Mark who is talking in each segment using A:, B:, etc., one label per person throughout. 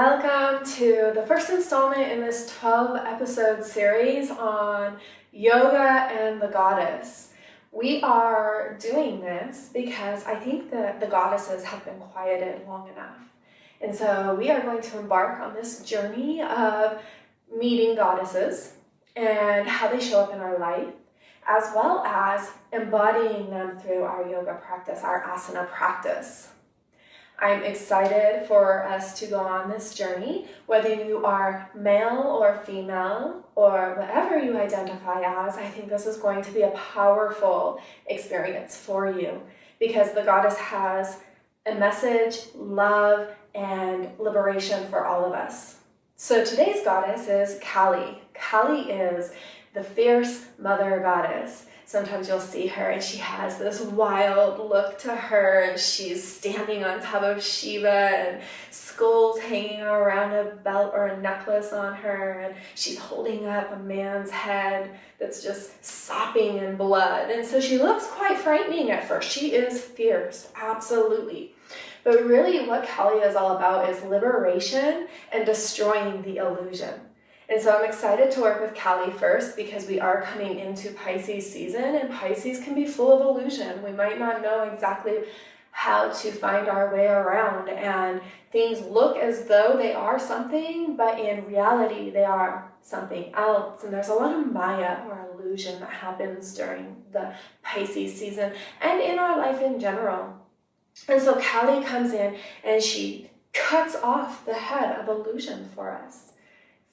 A: Welcome to the first installment in this 12-episode series on yoga and the goddess. We are doing this because I think that the goddesses have been quieted long enough. And so we are going to embark on this journey of meeting goddesses and how they show up in our life, as well as embodying them through our yoga practice, our asana practice. I'm excited for us to go on this journey, whether you are male or female or whatever you identify as. I think this is going to be a powerful experience for you because the goddess has a message, love, and liberation for all of us. So today's goddess is Kali. Kali is the fierce mother goddess. Sometimes you'll see her and she has this wild look to her and she's standing on top of Shiva and skulls hanging around a belt or a necklace on her, and she's holding up a man's head that's just sopping in blood. And so she looks quite frightening at first. She is fierce, absolutely. But really what Kali is all about is liberation and destroying the illusion. And so I'm excited to work with Kali first because we are coming into Pisces season, and Pisces can be full of illusion. We might not know exactly how to find our way around, and things look as though they are something, but in reality they are something else. And there's a lot of Maya or illusion that happens during the Pisces season and in our life in general. And so Kali comes in and she cuts off the head of illusion for us.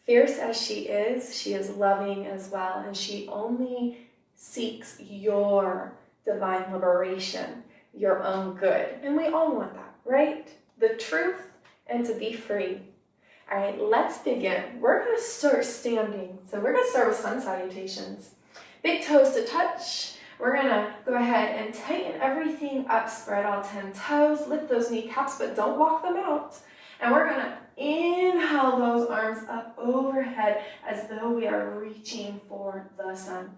A: Fierce as she is loving as well, and she only seeks your divine liberation, your own good. And we all want that, right? The truth and to be free. All right, let's begin. We're going to start standing. So we're going to start with sun salutations. Big toes to touch. We're going to go ahead and tighten everything up, spread all 10 toes, lift those kneecaps, but don't walk them out. And we're going to inhale those arms up overhead as though we are reaching for the sun.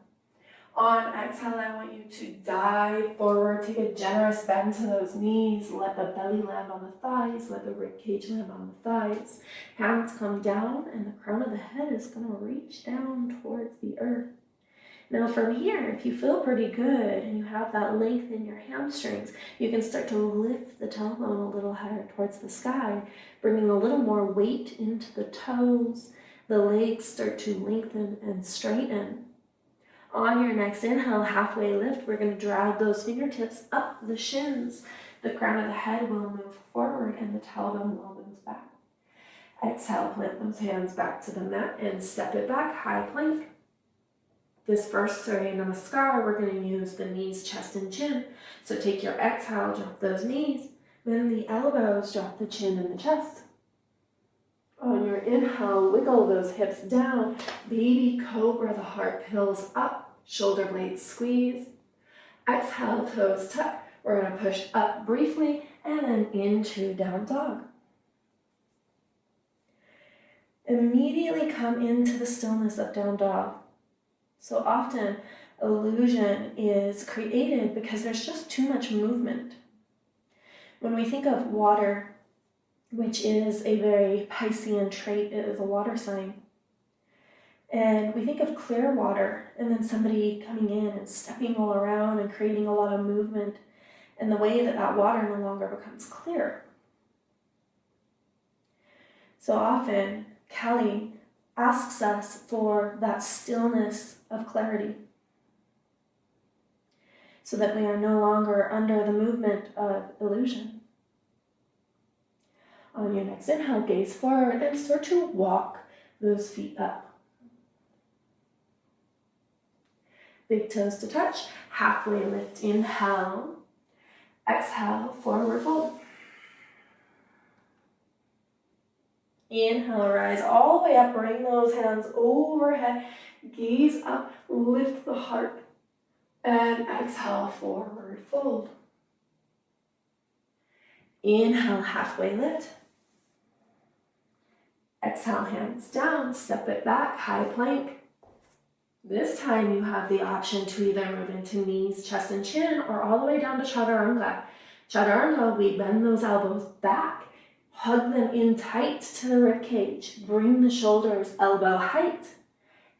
A: On exhale, I want you to dive forward, take a generous bend to those knees, let the belly land on the thighs, let the ribcage land on the thighs. Hands come down and the crown of the head is going to reach down towards the earth. Now from here, if you feel pretty good and you have that length in your hamstrings, you can start to lift the tailbone a little higher towards the sky, bringing a little more weight into the toes. The legs start to lengthen and straighten. On your next inhale, halfway lift, we're going to drag those fingertips up the shins. The crown of the head will move forward and the tailbone will move back. Exhale, plant those hands back to the mat and step it back, high plank. This first Surya Namaskar, we're going to use the knees, chest, and chin. So take your exhale, drop those knees, bend the elbows, drop the chin and the chest. On your inhale, wiggle those hips down, baby cobra, the heart pills up, shoulder blades squeeze. Exhale, toes tuck. We're going to push up briefly and then into down dog. Immediately come into the stillness of down dog. So often, illusion is created because there's just too much movement. When we think of water, which is a very Piscean trait, it is a water sign. And we think of clear water, and then somebody coming in and stepping all around and creating a lot of movement, and the way that that water no longer becomes clear. So often, Kali asks us for that stillness of clarity so that we are no longer under the movement of illusion. On your next inhale, gaze forward and start to walk those feet up. Big toes to touch, halfway lift, inhale. Exhale, forward fold. Inhale, rise all the way up, bring those hands overhead, gaze up, lift the heart, and exhale, forward fold. Inhale, halfway lift. Exhale, hands down, step it back, high plank. This time you have the option to either move into knees, chest, and chin, or all the way down to chaturanga. Chaturanga, we bend those elbows back, Hug them in tight to the rib cage. Bring the shoulders elbow height.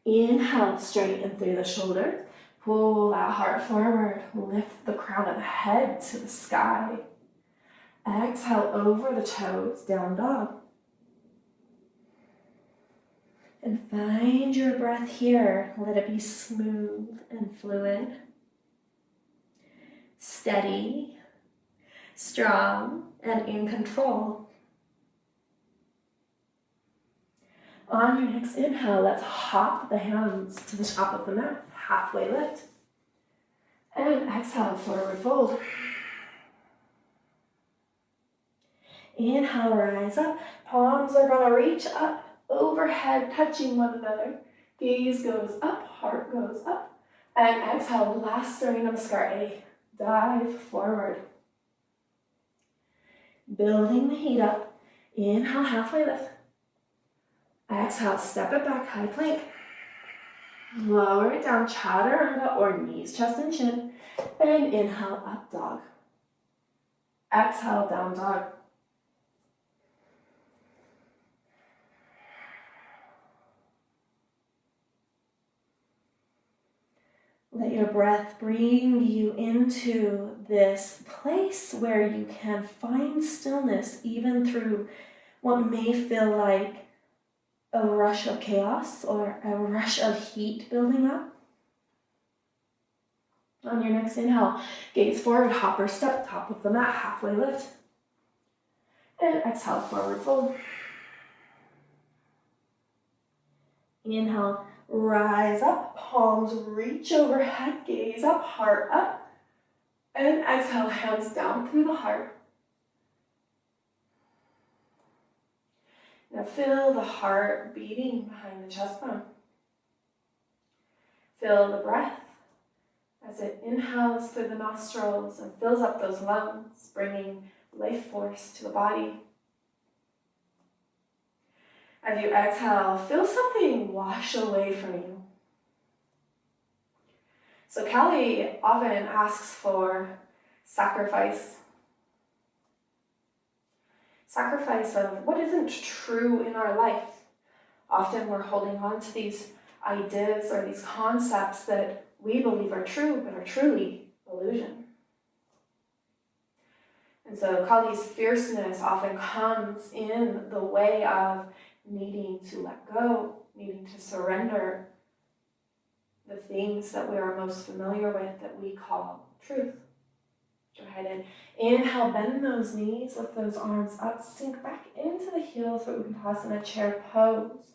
A: Inhale, straighten through the shoulders. Pull that heart forward. Lift the crown of the head to the sky. Exhale over the toes, down dog. And find your breath here. Let it be smooth and fluid. Steady, strong, and in control. On your next inhale, let's hop the hands to the top of the mat. Halfway lift. And exhale, forward fold. Inhale, rise up. Palms are going to reach up overhead, touching one another. Gaze goes up, heart goes up. And exhale, last Surya Namaskar A. Dive forward. Building the heat up. Inhale, halfway lift. Exhale, step it back, high plank. Lower it down, chaturanga or knees, chest and chin. And inhale, up dog. Exhale, down dog. Let your breath bring you into this place where you can find stillness even through what may feel like a rush of chaos or a rush of heat building up. On your next inhale, gaze forward, hopper step, top of the mat, halfway lift. And exhale, forward fold. Inhale, rise up, palms reach overhead, gaze up, heart up. And exhale, hands down through the heart. Now feel the heart beating behind the chest bone. Feel the breath as it inhales through the nostrils and fills up those lungs, bringing life force to the body. As you exhale, feel something wash away from you. So Kelly often asks for sacrifice. Sacrifice of what isn't true in our life. Often we're holding on to these ideas or these concepts that we believe are true, but are truly illusion. And so Kali's fierceness often comes in the way of needing to let go, needing to surrender the things that we are most familiar with that we call truth. Go ahead and inhale, bend those knees, lift those arms up, sink back into the heels for Uttanasana chair pose.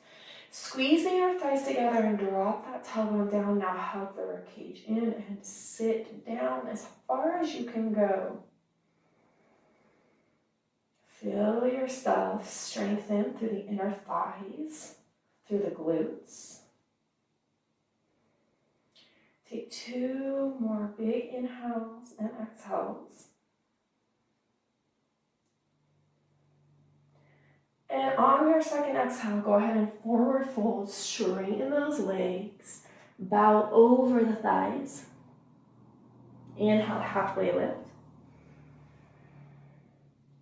A: Squeeze the inner thighs together and drop that tailbone down. Now hug the ribcage in and sit down as far as you can go. Feel yourself strengthen through the inner thighs, through the glutes. Take 2 more big inhales and exhales. And on your second exhale, go ahead and forward fold, straighten those legs, bow over the thighs. Inhale, halfway lift.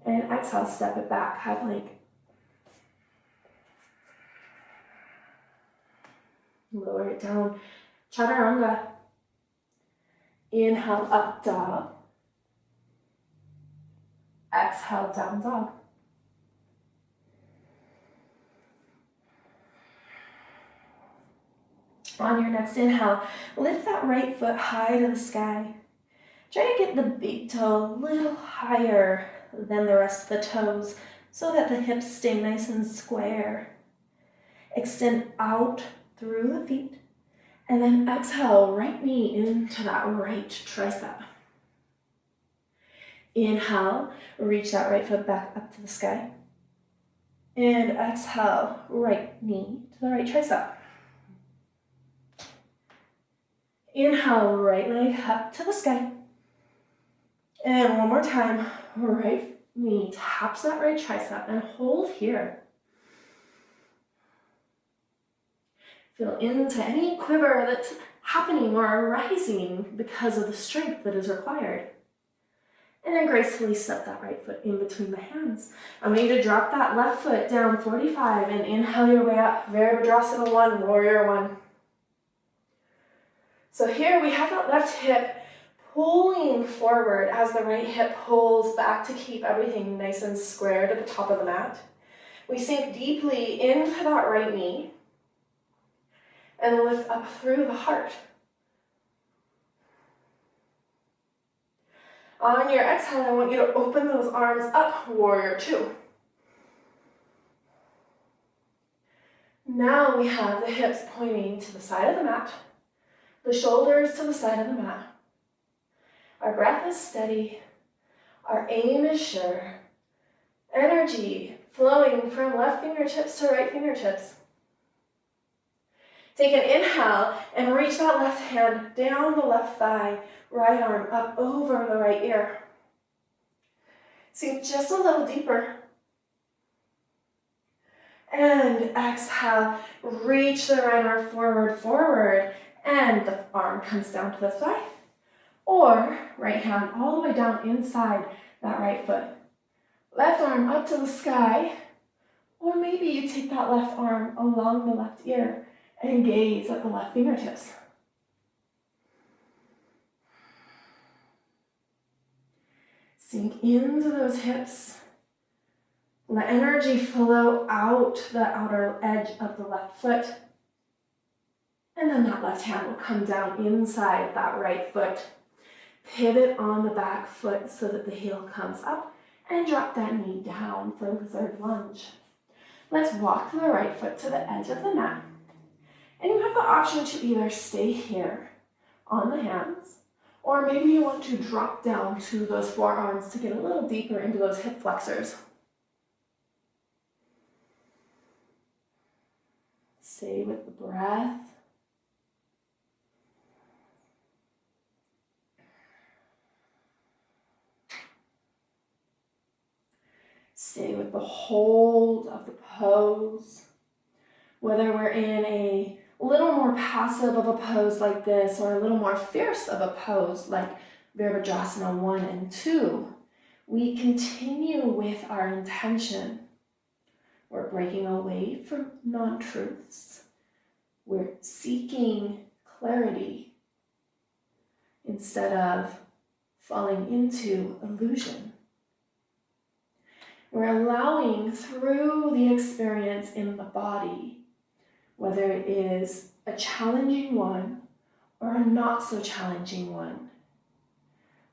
A: And exhale, step it back, high plank. Lower it down, chaturanga. Inhale, up dog. Exhale, down dog. On your next inhale, lift that right foot high to the sky. Try to get the big toe a little higher than the rest of the toes so that the hips stay nice and square. Extend out through the feet. And then exhale, right knee into that right tricep. Inhale, reach that right foot back up to the sky. And exhale, right knee to the right tricep. Inhale, right leg up to the sky. And one more time, right knee taps that right tricep and hold here. Feel into any quiver that's happening or arising because of the strength that is required. And then gracefully step that right foot in between the hands. I want you to drop that left foot down 45 and inhale your way up. Virabhadrasana 1, Warrior 1. So here we have that left hip pulling forward as the right hip pulls back to keep everything nice and squared at the top of the mat. We sink deeply into that right knee and lift up through the heart. On your exhale, I want you to open those arms up, Warrior 2. Now we have the hips pointing to the side of the mat, the shoulders to the side of the mat. Our breath is steady, our aim is sure, energy flowing from left fingertips to right fingertips. Take an inhale and reach that left hand down the left thigh, right arm up over the right ear. Sink just a little deeper. And exhale, reach the right arm forward, and the arm comes down to the thigh. Or right hand all the way down inside that right foot. Left arm up to the sky. Or maybe you take that left arm along the left ear and gaze at the left fingertips. Sink into those hips. Let energy flow out the outer edge of the left foot. And then that left hand will come down inside that right foot. Pivot on the back foot so that the heel comes up and drop that knee down for lizard lunge. Let's walk the right foot to the edge of the mat. And you have the option to either stay here on the hands, or maybe you want to drop down to those forearms to get a little deeper into those hip flexors. Stay with the breath. Stay with the hold of the pose. Whether we're in a little more passive of a pose like this or a little more fierce of a pose like Virabhadrasana 1 and 2, we continue with our intention. We're breaking away from non-truths. We're seeking clarity instead of falling into illusion. We're allowing through the experience in the body, whether it is a challenging one or a not so challenging one.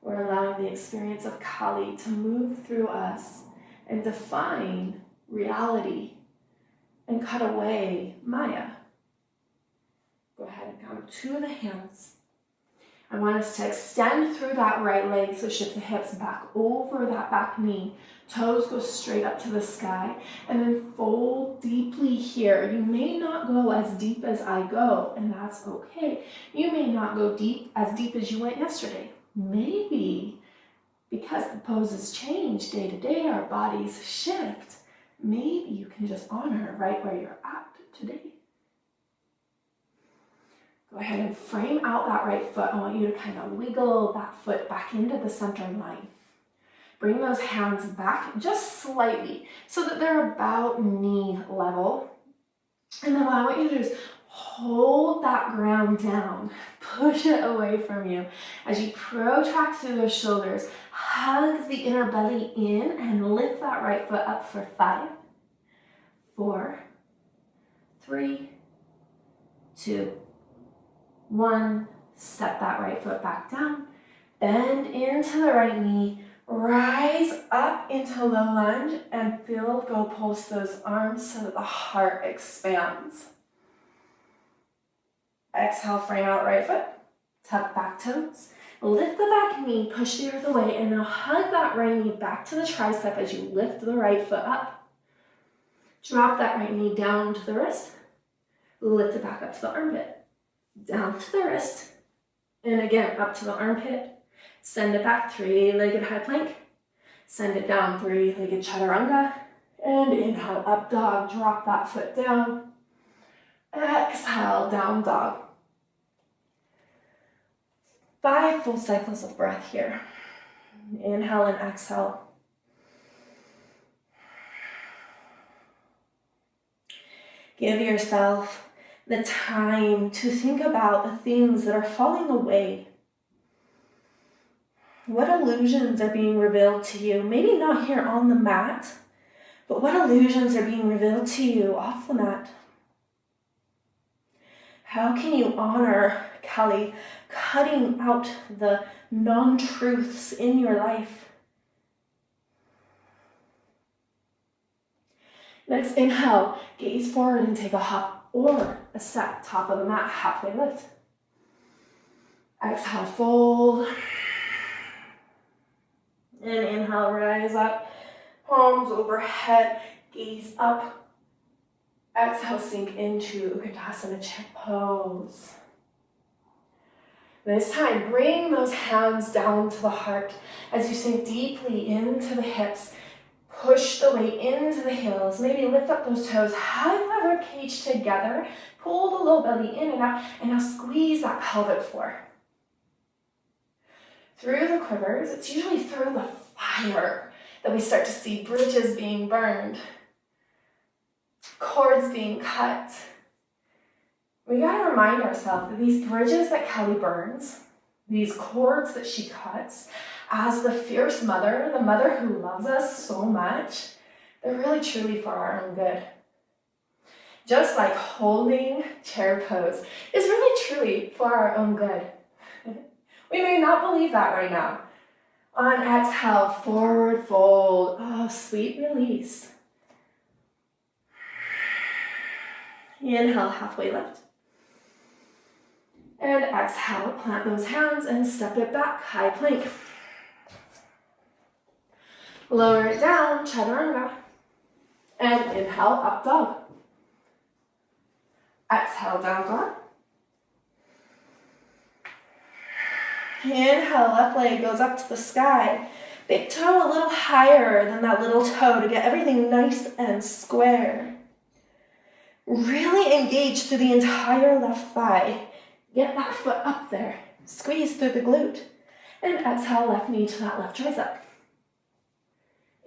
A: We're allowing the experience of Kali to move through us and define reality and cut away Maya. Go ahead and come to the hands. I want us to extend through that right leg, so shift the hips back over that back knee. Toes go straight up to the sky, and then fold deeply here. You may not go as deep as I go, and that's okay. You may not go as deep as you went yesterday. Maybe because the poses change day to day, our bodies shift. Maybe you can just honor right where you're at today. Go ahead and frame out that right foot. I want you to kind of wiggle that foot back into the center line. Bring those hands back just slightly so that they're about knee level. And then what I want you to do is hold that ground down. Push it away from you. As you protract through those shoulders, hug the inner belly in and lift that right foot up for 5, 4, 3, 2, 1. Step that right foot back down. Bend into the right knee. Rise up into low lunge and go pulse those arms so that the heart expands. Exhale, frame out right foot. Tuck back toes. Lift the back knee, push the earth away, and now hug that right knee back to the tricep as you lift the right foot up. Drop that right knee down to the wrist. Lift it back up to the armpit. Down to the wrist. And again, up to the armpit. Send it back, 3-legged high plank. Send it down, 3-legged chaturanga. And inhale, up dog, drop that foot down. Exhale, down dog. 5 full cycles of breath here. Inhale and exhale. Give yourself the time to think about the things that are falling away. What illusions are being revealed to you? Maybe not here on the mat, but what illusions are being revealed to you off the mat? How can you honor, Kali, cutting out the non-truths in your life? Next, inhale, gaze forward and take a hop or a step, top of the mat, halfway lift. Exhale, fold. And inhale, rise up, palms overhead, gaze up. Exhale, sink into Utkatasana chair pose. This time, bring those hands down to the heart as you sink deeply into the hips. Push the weight into the heels. Maybe lift up those toes. Hug the rib cage together. Pull the low belly in and out. And now squeeze that pelvic floor. Through the quivers, it's usually through the fire that we start to see bridges being burned. Cords being cut. We gotta remind ourselves that these bridges that Kali burns, these cords that she cuts, as the fierce mother, the mother who loves us so much, they're really truly for our own good. Just like holding chair pose is really truly for our own good. We may not believe that right now. On exhale, forward fold. Oh, sweet release. Inhale, halfway lift. And exhale, plant those hands and step it back, high plank. Lower it down, chaturanga. And inhale, up dog. Exhale, down dog. Inhale, left leg goes up to the sky. Big toe a little higher than that little toe to get everything nice and square. Really engage through the entire left thigh. Get that foot up there. Squeeze through the glute. And exhale, left knee to that left tricep.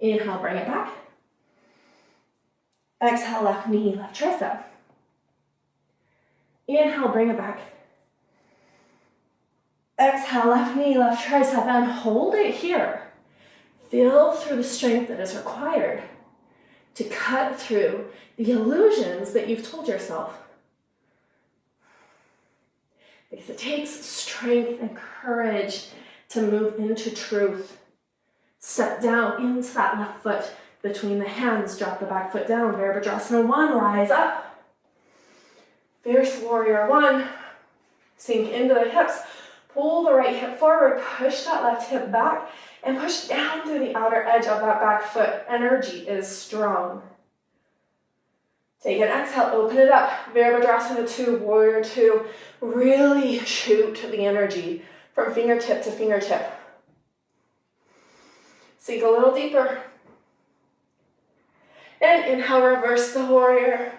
A: Inhale, bring it back. Exhale, left knee, left tricep. Inhale, bring it back. Exhale, left knee, left tricep, and hold it here. Feel through the strength that is required to cut through the illusions that you've told yourself. Because it takes strength and courage to move into truth. Step down into that left foot between the hands, drop the back foot down, Virabhadrasana 1, rise up. Fierce warrior 1, sink into the hips, pull the right hip forward, push that left hip back, and push down through the outer edge of that back foot. Energy is strong. Take an exhale, open it up. Virabhadrasana 2, warrior 2. Really shoot the energy from fingertip to fingertip. Sink a little deeper. And inhale, reverse the warrior.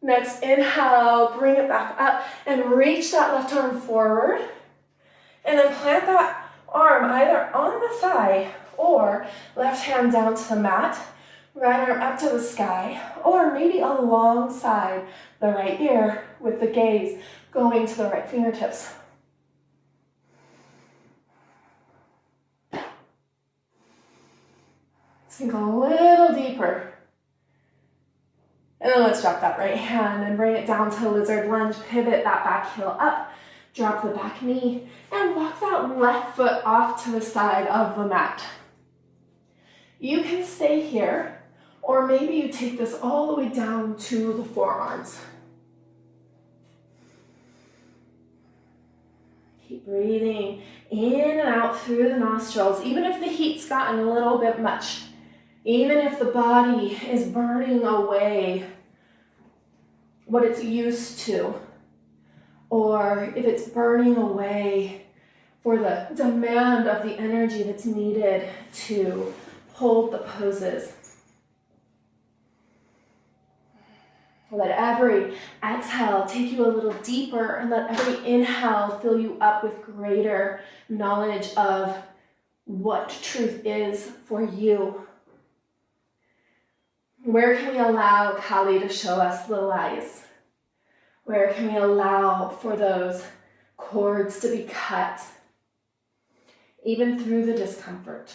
A: Next, inhale, bring it back up and reach that left arm forward. And then plant that arm either on the thigh or left hand down to the mat, right arm up to the sky, or maybe alongside the right ear with the gaze going to the right fingertips. Sink a little deeper. And then let's drop that right hand and bring it down to lizard lunge. Pivot that back heel up. Drop the back knee and walk that left foot off to the side of the mat. You can stay here, or maybe you take this all the way down to the forearms. Keep breathing in and out through the nostrils, even if the heat's gotten a little bit much. Even if the body is burning away what it's used to, or if it's burning away for the demand of the energy that's needed to hold the poses. Let every exhale take you a little deeper, and let every inhale fill you up with greater knowledge of what truth is for you. Where can we allow Kali to show us the lies? Where can we allow for those cords to be cut, even through the discomfort?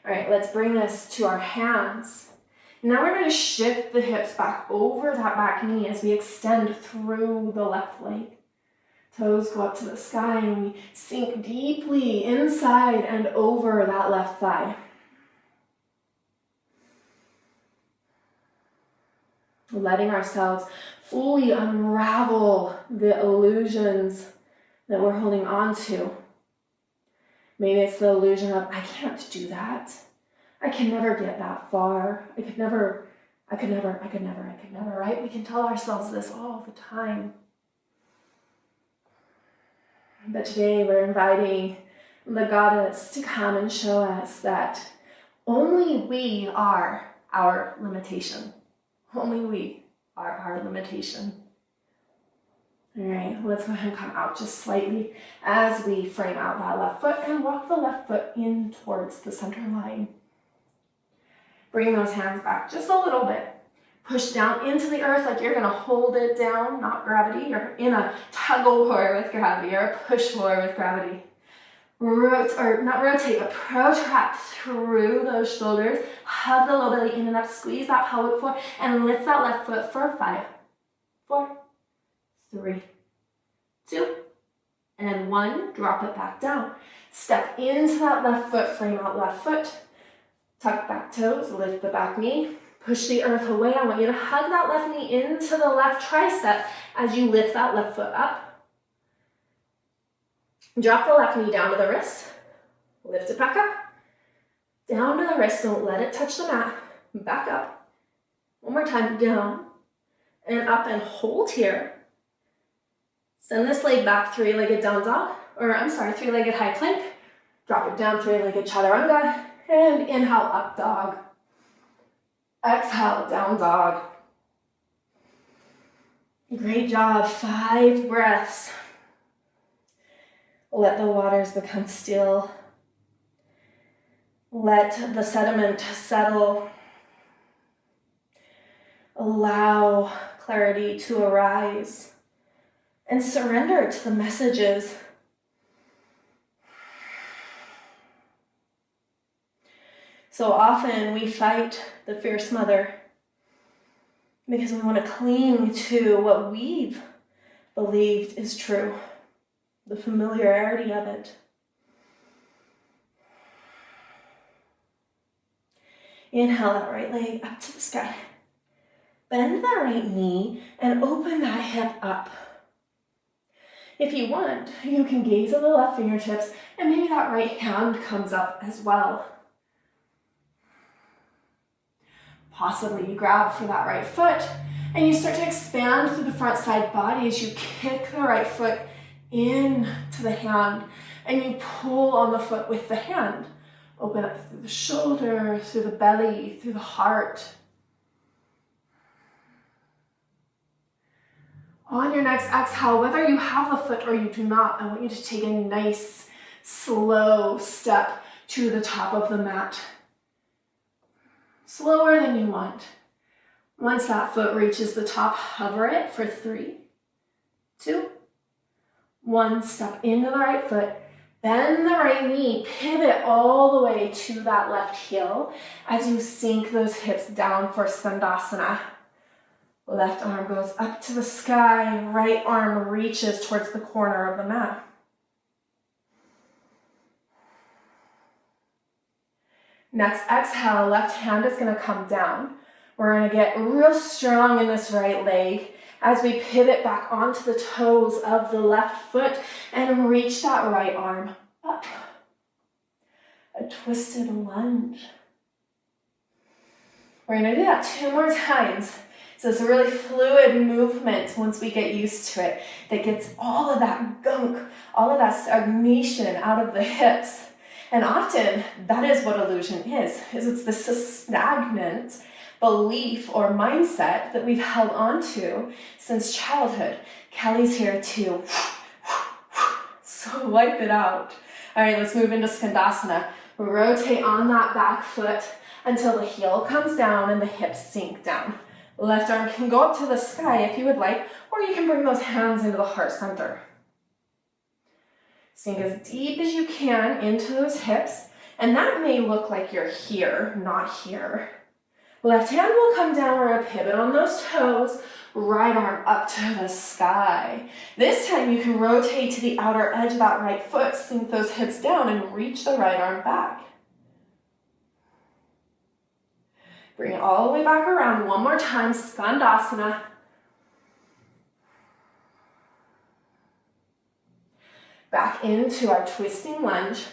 A: All right, let's bring this to our hands. Now we're going to shift the hips back over that back knee as we extend through the left leg. Toes go up to the sky and we sink deeply inside and over that left thigh. Letting ourselves fully unravel the illusions that we're holding on to. Maybe it's the illusion of, I can't do that. I can never get that far. I could never, right? We can tell ourselves this all the time. But today we're inviting the goddess to come and show us that only we are our limitation. Only we are our limitation. All right, let's go ahead and come out just slightly as we frame out that left foot and walk the left foot in towards the center line. Bring those hands back just a little bit. Push down into the earth like you're going to hold it down, not gravity. You're in a tug-of-war with gravity or a push-war with gravity. Not rotate, but protract through those shoulders. Hug the low belly in and up. Squeeze that pelvic floor and lift that left foot for 5, 4, 3, 2, and 1. Drop it back down. Step into that left foot, frame out left foot. Tuck back toes, lift the back knee. Push the earth away. I want you to hug that left knee into the left tricep as you lift that left foot up. Drop the left knee down to the wrist. Lift it back up. Down to the wrist. Don't let it touch the mat. Back up. One more time. Down and up and hold here. Send this leg back, three-legged down dog. Three-legged high plank. Drop it down, three-legged chaturanga. And inhale, up dog. Exhale, down dog. Great job. 5 breaths. Let the waters become still. Let the sediment settle. Allow clarity to arise. And surrender to the messages. So often we fight the fierce mother because we want to cling to what we've believed is true, the familiarity of it. Inhale that right leg up to the sky. Bend that right knee and open that hip up. If you want, you can gaze at the left fingertips and maybe that right hand comes up as well. Possibly you grab for that right foot and you start to expand through the front side body as you kick the right foot into the hand and you pull on the foot with the hand. Open up through the shoulder, through the belly, through the heart. On your next exhale, whether you have the foot or you do not, I want you to take a nice, slow step to the top of the mat. Slower than you want. Once that foot reaches the top, hover it for 3, 2, 1. Step into the right foot. Bend the right knee. Pivot all the way to that left heel as you sink those hips down for Skandasana. Left arm goes up to the sky. Right arm reaches towards the corner of the mat. Next exhale, left hand is going to come down. We're going to get real strong in this right leg as we pivot back onto the toes of the left foot and reach that right arm up. A twisted lunge. We're going to do that 2 more times. So it's a really fluid movement once we get used to it that gets all of that gunk, all of that stagnation out of the hips. And often that is what illusion is it's this stagnant belief or mindset that we've held on to since childhood. Kelly's here to so wipe it out. All right, let's move into Skandasana. Rotate on that back foot until the heel comes down and the hips sink down. Left arm can go up to the sky if you would like, or you can bring those hands into the heart center. Sink as deep as you can into those hips, and that may look like you're here, not here. Left hand will come down or a pivot on those toes, right arm up to the sky. This time you can rotate to the outer edge of that right foot, sink those hips down and reach the right arm back. Bring it all the way back around. One more time, Skandasana. Back into our twisting lunge.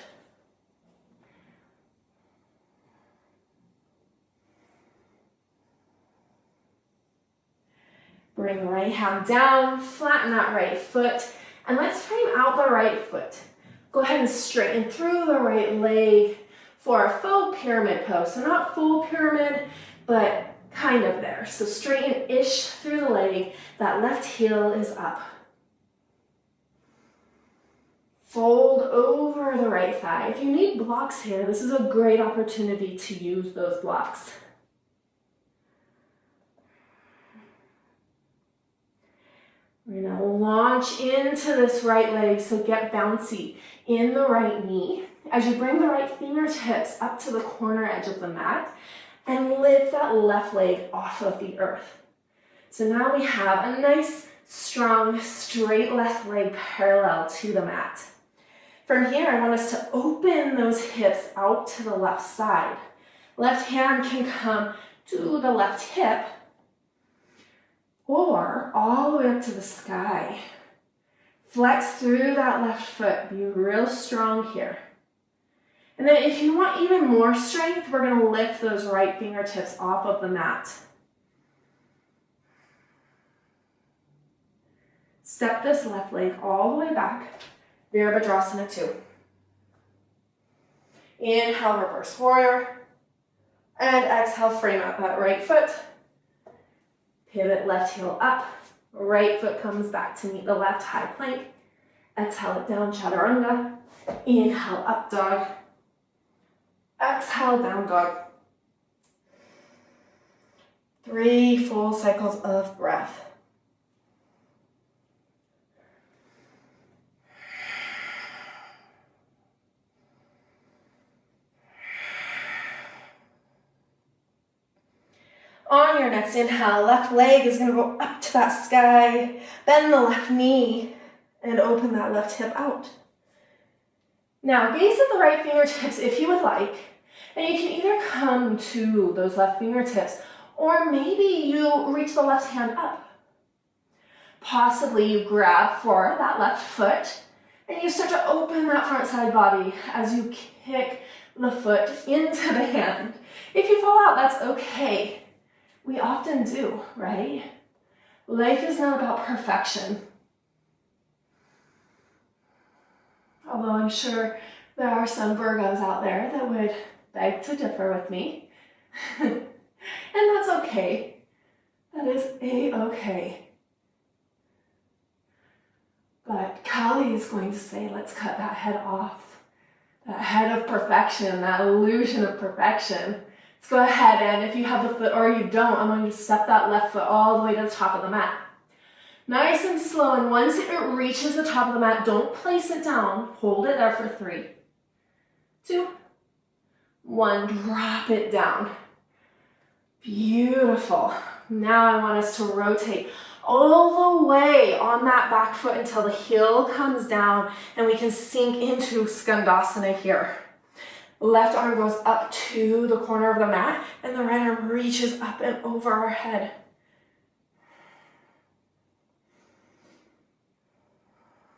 A: Bring the right hand down, flatten that right foot, and let's frame out the right foot. Go ahead and straighten through the right leg for a faux pyramid pose. So not full pyramid, but kind of there. So straighten-ish through the leg. That left heel is up. Fold over the right thigh. If you need blocks here, this is a great opportunity to use those blocks. We're going to launch into this right leg, so get bouncy in the right knee as you bring the right fingertips up to the corner edge of the mat and lift that left leg off of the earth. So now we have a nice, strong, straight left leg parallel to the mat. From here, I want us to open those hips out to the left side. Left hand can come to the left hip, or all the way up to the sky. Flex through that left foot. Be real strong here. And then if you want even more strength, we're going to lift those right fingertips off of the mat. Step this left leg all the way back. Virabhadrasana 2. Inhale, reverse warrior. And exhale, frame out that right foot. Pivot left heel up, right foot comes back to meet the left high plank. Exhale it down, chaturanga. Inhale, up dog. Exhale, down dog. 3 full cycles of breath. On your next inhale, left leg is going to go up to that sky. Bend the left knee and open that left hip out. Now, gaze at the right fingertips if you would like. And you can either come to those left fingertips, or maybe you reach the left hand up. Possibly you grab for that left foot and you start to open that front side body as you kick the foot into the hand. If you fall out, that's okay. We often do, right? Life is not about perfection. Although I'm sure there are some Virgos out there that would beg to differ with me. And that's okay. That is a-okay. But Kali is going to say, let's cut that head off. That head of perfection, that illusion of perfection. Let's go ahead, and if you have the foot or you don't, I'm going to step that left foot all the way to the top of the mat. Nice and slow, and once it reaches the top of the mat, don't place it down. Hold it there for 3, 2, 1. Drop it down. Beautiful. Now I want us to rotate all the way on that back foot until the heel comes down and we can sink into Skandasana here. Left arm goes up to the corner of the mat and the right arm reaches up and over our head.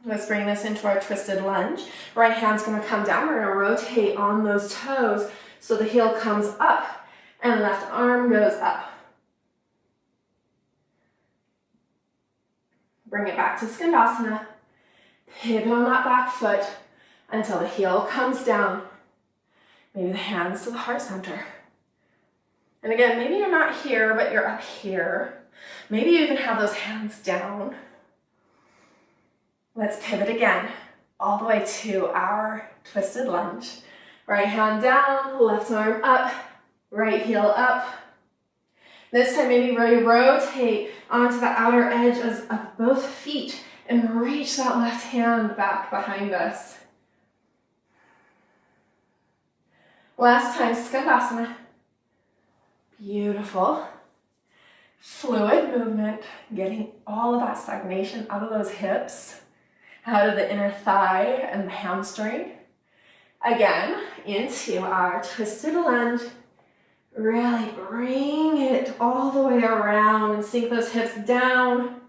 A: Let's bring this into our twisted lunge. Right hand's going to come down. We're going to rotate on those toes so the heel comes up and left arm goes up. Bring it back to Skandasana. Pivot on that back foot until the heel comes down. Maybe the hands to the heart center. And again, maybe you're not here, but you're up here. Maybe you even have those hands down. Let's pivot again, all the way to our twisted lunge. Right hand down, left arm up, right heel up. This time maybe really rotate onto the outer edge of both feet and reach that left hand back behind us. Last time, Skandasana. Beautiful. Fluid movement, getting all of that stagnation out of those hips, out of the inner thigh and the hamstring. Again, into our twisted lunge. Really bring it all the way around and sink those hips down.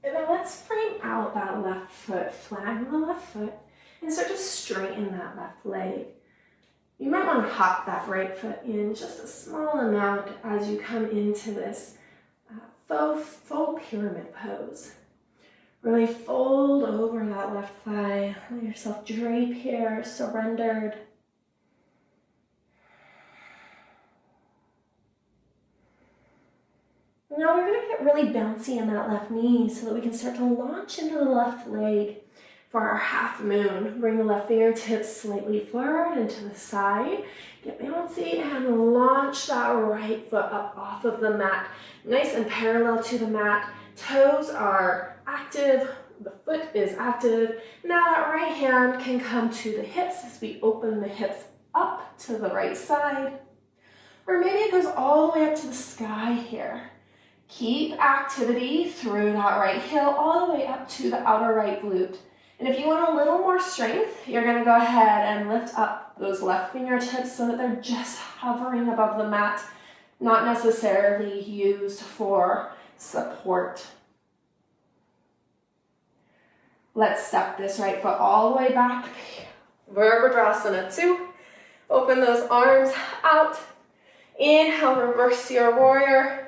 A: And now let's frame out that left foot, flatten the left foot, and start to straighten that left leg. You might want to hop that right foot in just a small amount as you come into this faux pyramid pose. Really fold over that left thigh. Let yourself drape here, surrendered. Now we're going to get really bouncy in that left knee so that we can start to launch into the left leg for our half moon. Bring the left fingertips slightly forward and to the side. Get bouncy and launch that right foot up off of the mat. Nice and parallel to the mat. Toes are active, the foot is active. Now that right hand can come to the hips as we open the hips up to the right side. Or maybe it goes all the way up to the sky here. Keep activity through that right heel all the way up to the outer right glute. And if you want a little more strength, you're going to go ahead and lift up those left fingertips so that they're just hovering above the mat, not necessarily used for support. Let's step this right foot all the way back. Virabhadrasana 2. Open those arms out. Inhale, reverse your warrior.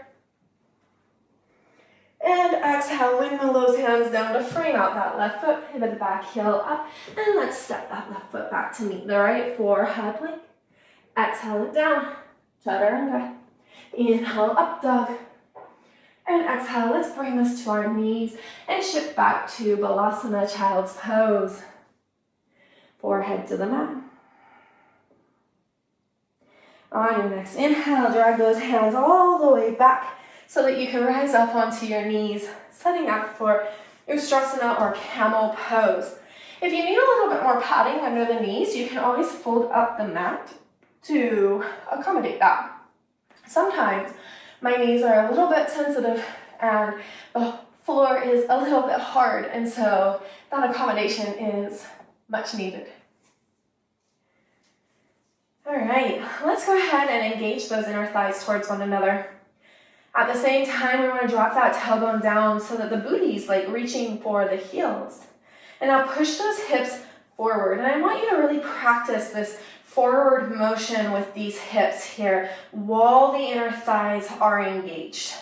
A: And exhale, windmill those hands down to frame out that left foot, pivot the back heel up, and let's step that left foot back to meet the right forehead plank. Exhale it down, chaturanga. Inhale, up dog. And exhale, let's bring this to our knees and shift back to Balasana, child's pose. Forehead to the mat. On your next inhale, drag those hands all the way back so that you can rise up onto your knees, setting up for Ustrasana or Camel pose. If you need a little bit more padding under the knees, you can always fold up the mat to accommodate that. Sometimes my knees are a little bit sensitive and the floor is a little bit hard, and so that accommodation is much needed. All right, let's go ahead and engage those inner thighs towards one another. At the same time, we want to drop that tailbone down so that the booty's like reaching for the heels. And now push those hips forward. And I want you to really practice this forward motion with these hips here while the inner thighs are engaged.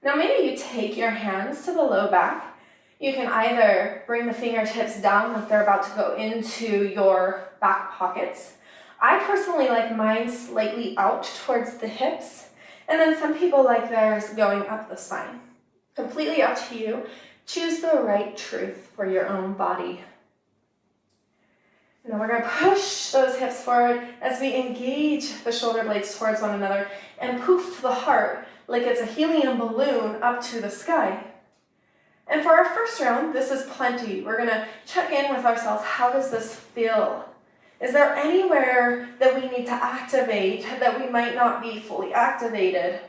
A: Now maybe you take your hands to the low back. You can either bring the fingertips down like they're about to go into your back pockets. I personally like mine slightly out towards the hips, and then some people like theirs going up the spine. Completely up to you. Choose the right truth for your own body. Now we're going to push those hips forward as we engage the shoulder blades towards one another and poof the heart like it's a helium balloon up to the sky. And for our first round, this is plenty. We're going to check in with ourselves. How does this feel? Is there anywhere that we need to activate that we might not be fully activated?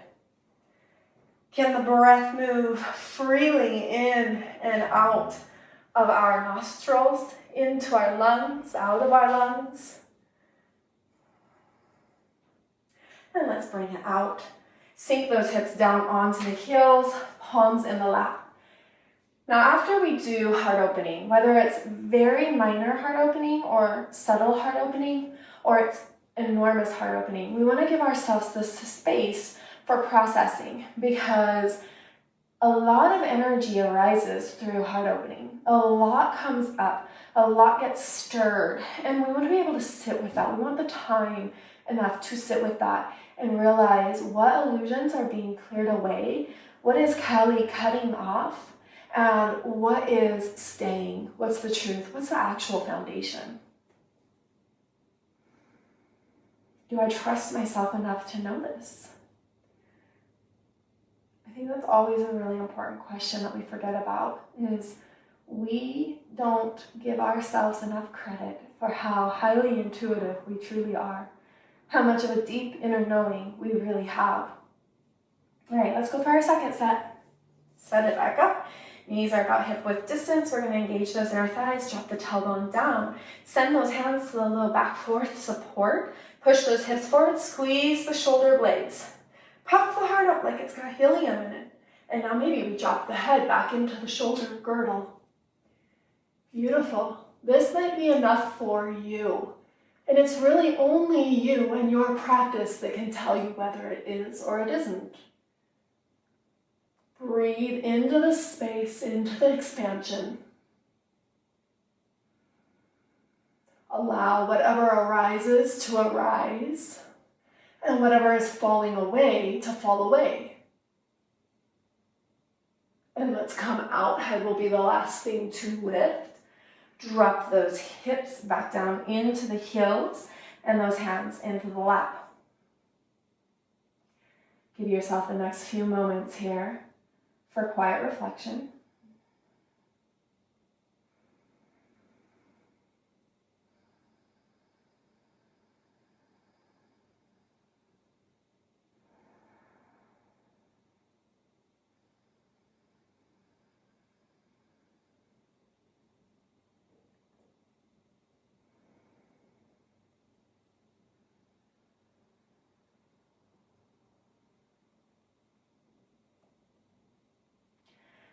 A: Can the breath move freely in and out of our nostrils, into our lungs, out of our lungs? And let's bring it out. Sink those hips down onto the heels, palms in the lap. Now, after we do heart opening, whether it's very minor heart opening or subtle heart opening, or it's enormous heart opening, we want to give ourselves this space for processing, because a lot of energy arises through heart opening. A lot comes up, a lot gets stirred, and we want to be able to sit with that. We want the time enough to sit with that and realize what illusions are being cleared away, what is Kali cutting off, and what is staying, what's the truth, what's the actual foundation. Do I trust myself enough to know this? I think that's always a really important question that we forget about, is we don't give ourselves enough credit for how highly intuitive we truly are, how much of a deep inner knowing we really have. All right, let's go for our second set. Set it back up. Knees are about hip width distance. We're going to engage those inner thighs, drop the tailbone down. Send those hands to the low back for support. Push those hips forward, squeeze the shoulder blades. Puff the heart up like it's got helium in it. And now maybe we drop the head back into the shoulder girdle. Beautiful. This might be enough for you. And it's really only you and your practice that can tell you whether it is or it isn't. Breathe into the space, into the expansion. Allow whatever arises to arise, and whatever is falling away to fall away. And let's come out. Head will be the last thing to lift. Drop those hips back down into the heels and those hands into the lap. Give yourself the next few moments here for quiet reflection.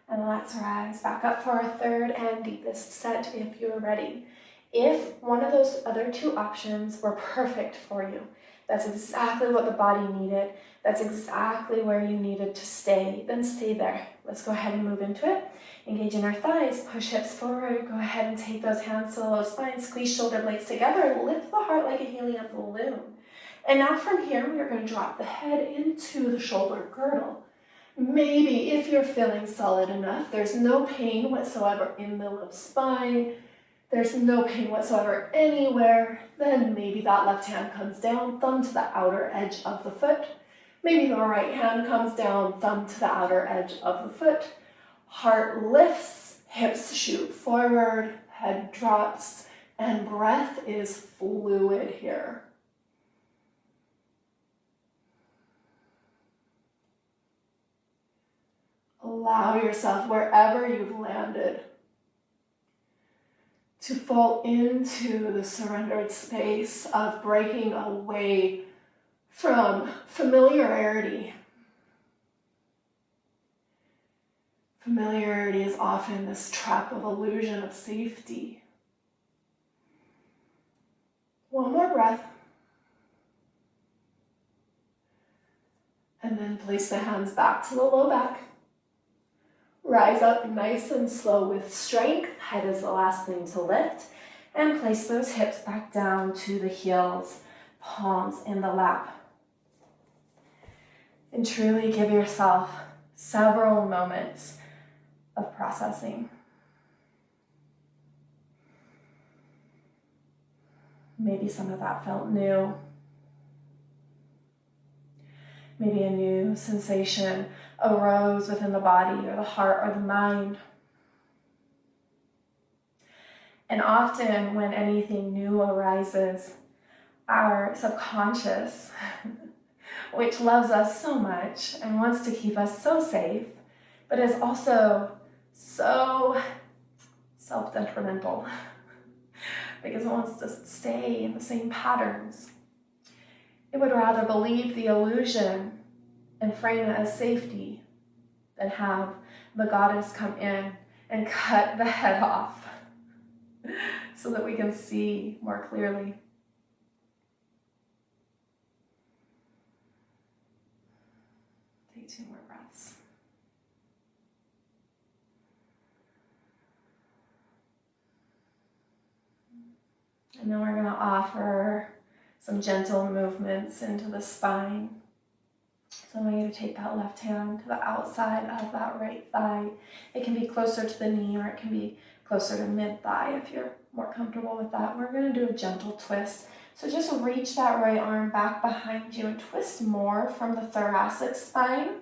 A: And let's rise back up for our third and deepest set if you're ready. If one of those other two options were perfect for you, that's exactly what the body needed, that's exactly where you needed to stay, then stay there. Let's go ahead and move into it. Engage in our thighs, push hips forward, go ahead and take those hands to the low spine, squeeze shoulder blades together, lift the heart like a helium balloon. And now from here, we are going to drop the head into the shoulder girdle. Maybe if you're feeling solid enough, there's no pain whatsoever in the low spine, there's no pain whatsoever anywhere, then maybe that left hand comes down, thumb to the outer edge of the foot. Maybe the right hand comes down, thumb to the outer edge of the foot. Heart lifts, hips shoot forward, head drops, and breath is fluid here. Allow yourself, wherever you've landed, to fall into the surrendered space of breaking away from familiarity. Familiarity is often this trap of illusion of safety. One more breath. And then place the hands back to the low back. Rise up nice and slow with strength. Head is the last thing to lift. And place those hips back down to the heels, palms in the lap. And truly give yourself several moments of processing. Maybe some of that felt new. Maybe a new sensation arose within the body or the heart or the mind. And often when anything new arises, our subconscious, which loves us so much and wants to keep us so safe, but is also so self-detrimental because it wants to stay in the same patterns. It would rather believe the illusion and frame it as safety than have the goddess come in and cut the head off so that we can see more clearly. Take 2 more breaths. And then we're going to offer some gentle movements into the spine. So I want you to take that left hand to the outside of that right thigh. It can be closer to the knee or it can be closer to mid-thigh if you're more comfortable with that. We're going to do a gentle twist. So just reach that right arm back behind you and twist more from the thoracic spine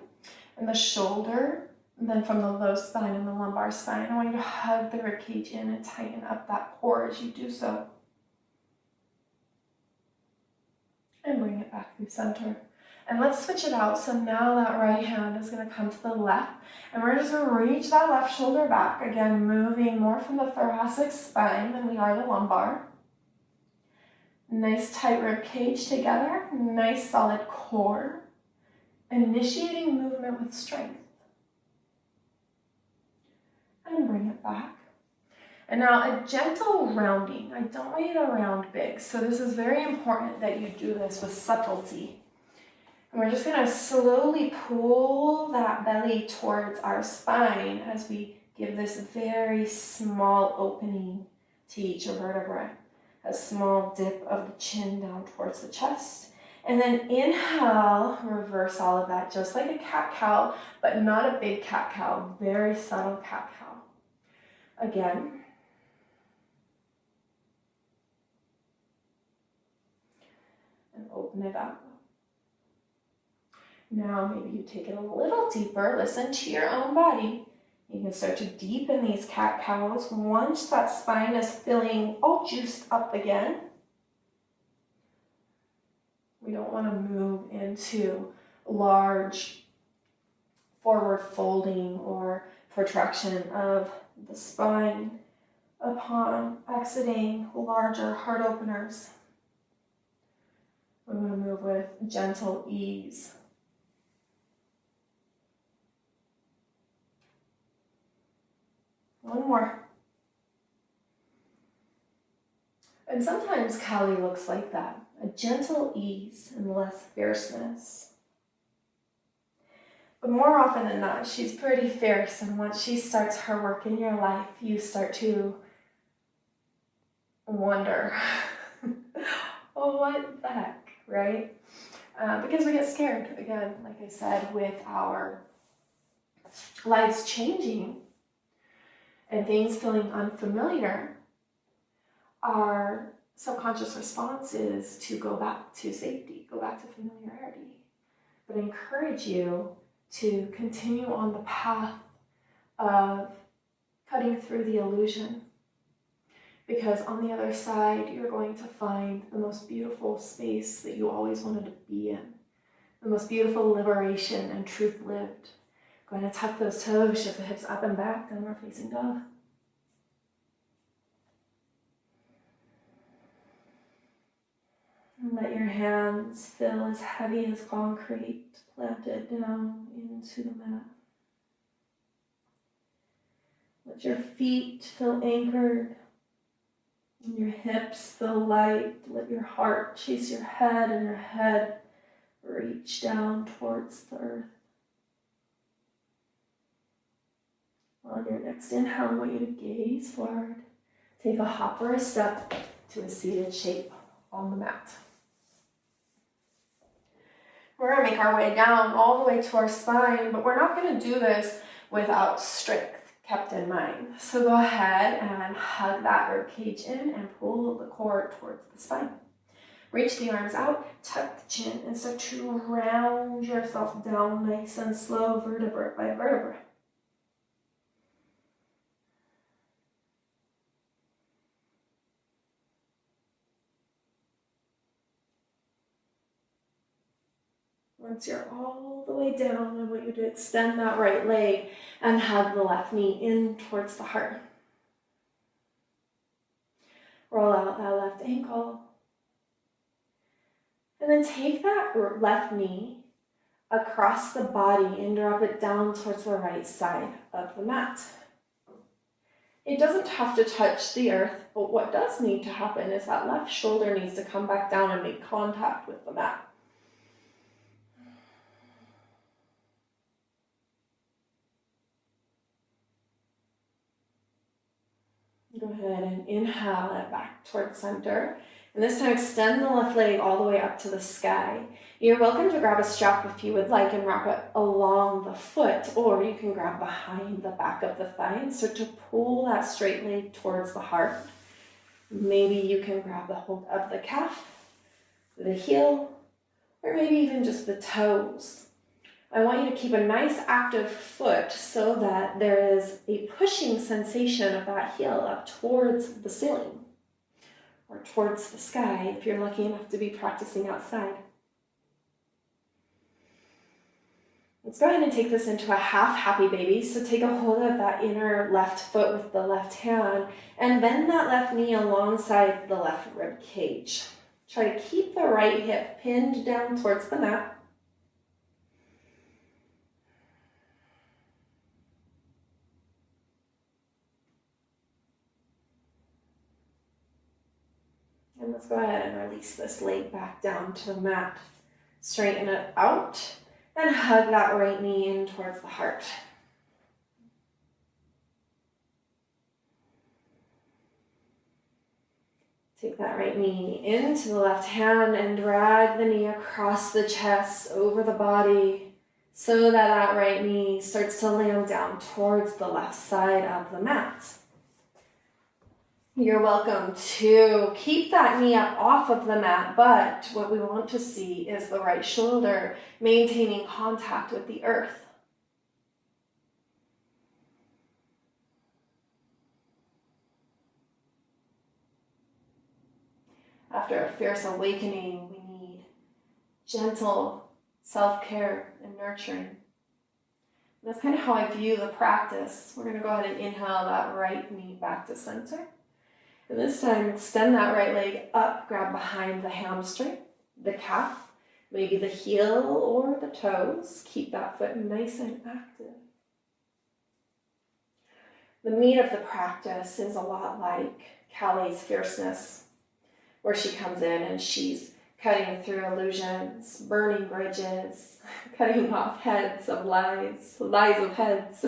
A: and the shoulder than from the low spine and the lumbar spine. I want you to hug the ribcage in and tighten up that core as you do so. And bring it back through center. And let's switch it out. So now that right hand is going to come to the left. And we're just going to reach that left shoulder back. Again, moving more from the thoracic spine than we are the lumbar. Nice tight rib cage together. Nice solid core. Initiating movement with strength. And bring it back. And now a gentle rounding. I don't want you to round big. So this is very important that you do this with subtlety. And we're just going to slowly pull that belly towards our spine as we give this very small opening to each vertebra. A small dip of the chin down towards the chest. And then inhale, reverse all of that, just like a cat-cow, but not a big cat-cow, very subtle cat-cow. Again. And open it up. Now maybe you take it a little deeper. Listen to your own body. You can start to deepen these cat-cows once that spine is feeling all juiced up again. We don't want to move into large forward folding or protraction of the spine upon exiting larger heart openers. We want to move with gentle ease. One more. And sometimes Kali looks like that, a gentle ease and less fierceness. But more often than not, she's pretty fierce, and once she starts her work in your life, you start to wonder, oh, what the heck, right? Because we get scared, again, like I said, with our lives changing and things feeling unfamiliar, our subconscious response is to go back to safety, go back to familiarity. But I encourage you to continue on the path of cutting through the illusion. Because on the other side, you're going to find the most beautiful space that you always wanted to be in. The most beautiful liberation and truth lived. Going to tuck those toes, shift the hips up and back, downward facing dog. And let your hands feel as heavy as concrete planted down into the mat. Let your feet feel anchored. And your hips feel light. Let your heart chase your head and your head reach down towards the earth. On your next inhale, I want you to gaze forward. Take a hop or a step to a seated shape on the mat. We're going to make our way down all the way to our spine, but we're not going to do this without strength kept in mind. So go ahead and hug that rib cage in and pull the core towards the spine. Reach the arms out, tuck the chin, and start to round yourself down nice and slow, vertebra by vertebra. Once you're all the way down, I want you to extend that right leg and hug the left knee in towards the heart. Roll out that left ankle. And then take that left knee across the body and drop it down towards the right side of the mat. It doesn't have to touch the earth, but what does need to happen is that left shoulder needs to come back down and make contact with the mat. Go ahead and inhale it back towards center. And this time extend the left leg all the way up to the sky. You're welcome to grab a strap if you would like and wrap it along the foot, or you can grab behind the back of the thigh and start to pull that straight leg towards the heart. Maybe you can grab the hold of the calf, the heel, or maybe even just the toes. I want you to keep a nice active foot so that there is a pushing sensation of that heel up towards the ceiling or towards the sky if you're lucky enough to be practicing outside. Let's go ahead and take this into a half happy baby. So take a hold of that inner left foot with the left hand and bend that left knee alongside the left rib cage. Try to keep the right hip pinned down towards the mat. And let's go ahead and release this leg back down to the mat. Straighten it out and hug that right knee in towards the heart. Take that right knee into the left hand and drag the knee across the chest, over the body, so that that right knee starts to land down towards the left side of the mat. You're welcome to keep that knee up off of the mat, but what we want to see is the right shoulder maintaining contact with the earth. After a fierce awakening, we need gentle self-care and nurturing. And that's kind of how I view the practice. We're going to go ahead and inhale that right knee back to center. And this time, extend that right leg up, grab behind the hamstring, the calf, maybe the heel or the toes. Keep that foot nice and active. The meat of the practice is a lot like Callie's fierceness, where she comes in and she's cutting through illusions, burning bridges, cutting off heads of lies of heads.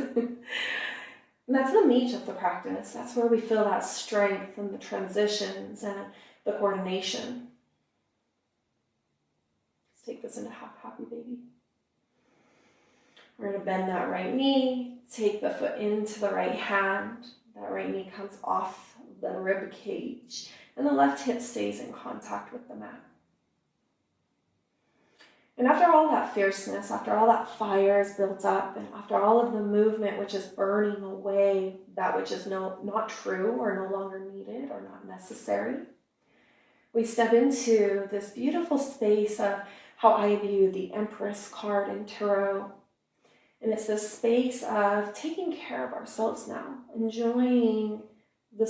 A: And that's the meat of the practice. That's where we feel that strength and the transitions and the coordination. Let's take this into half happy baby. We're going to bend that right knee, take the foot into the right hand. That right knee comes off the rib cage, and the left hip stays in contact with the mat. And after all that fierceness, after all that fire is built up, and after all of the movement which is burning away that which is not true or no longer needed or not necessary, we step into this beautiful space of how I view the Empress card in Tarot. And it's this space of taking care of ourselves now, enjoying the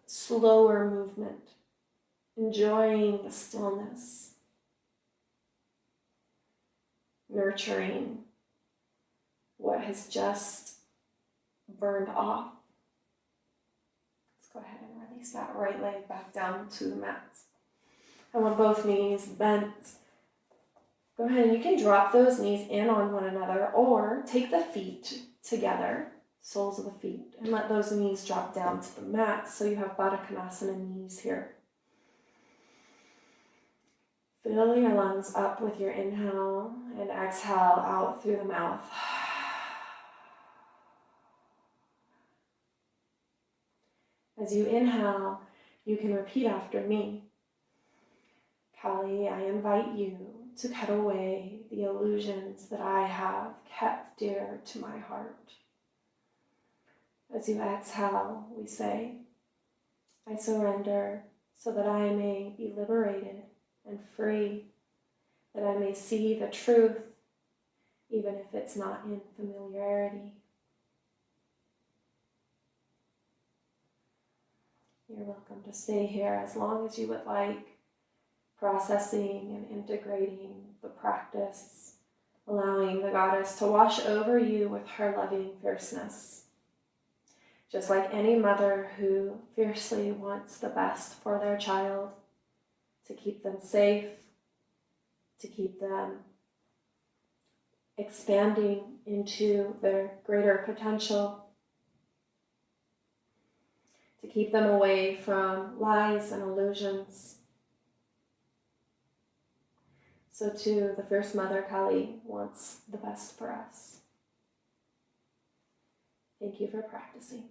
A: slower movement, enjoying the stillness, nurturing what has just burned off. Let's go ahead and release that right leg back down to the mat. I want both knees bent. Go ahead and you can drop those knees in on one another or take the feet together, soles of the feet, and let those knees drop down to the mat so you have Baddha Konasana knees here. Fill your lungs up with your inhale and exhale out through the mouth. As you inhale, you can repeat after me. Kali, I invite you to cut away the illusions that I have kept dear to my heart. As you exhale, we say, I surrender so that I may be liberated and free, that I may see the truth, even if it's not in familiarity. You're welcome to stay here as long as you would like, processing and integrating the practice, allowing the goddess to wash over you with her loving fierceness. Just like any mother who fiercely wants the best for their child, to keep them safe, to keep them expanding into their greater potential, to keep them away from lies and illusions. So too, the First Mother, Kali, wants the best for us. Thank you for practicing.